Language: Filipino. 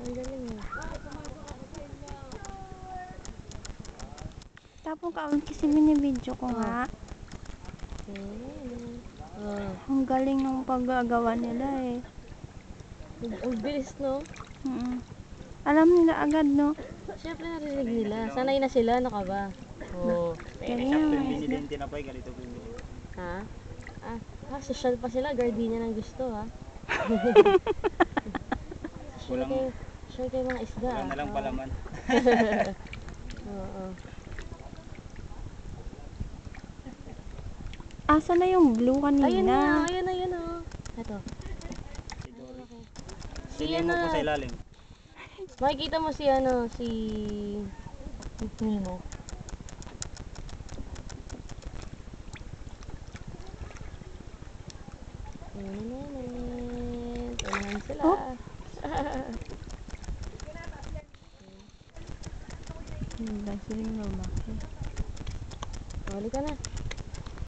Ang galing mo. Tapos kasi binibidyo ko nga. Ang galing ng paggagawa nila eh. Ang bilis, no? Alam nila agad, no? Siyempre narinig nila. Sanay na sila, ano ka ba? Oo. Ganyan. Presidente na pa, ganito po. Ha? Social pa sila. Gardenia ng gusto, ha? Sure kayo mga isda, Wala na lang palaman. Oo. Asa na yung blue kanina? Ayun na. Ito. Silin mo po sa ilalim. Makikita mo si Nemo. Ayan sila. Hindi silang lumaki. Huli ka na.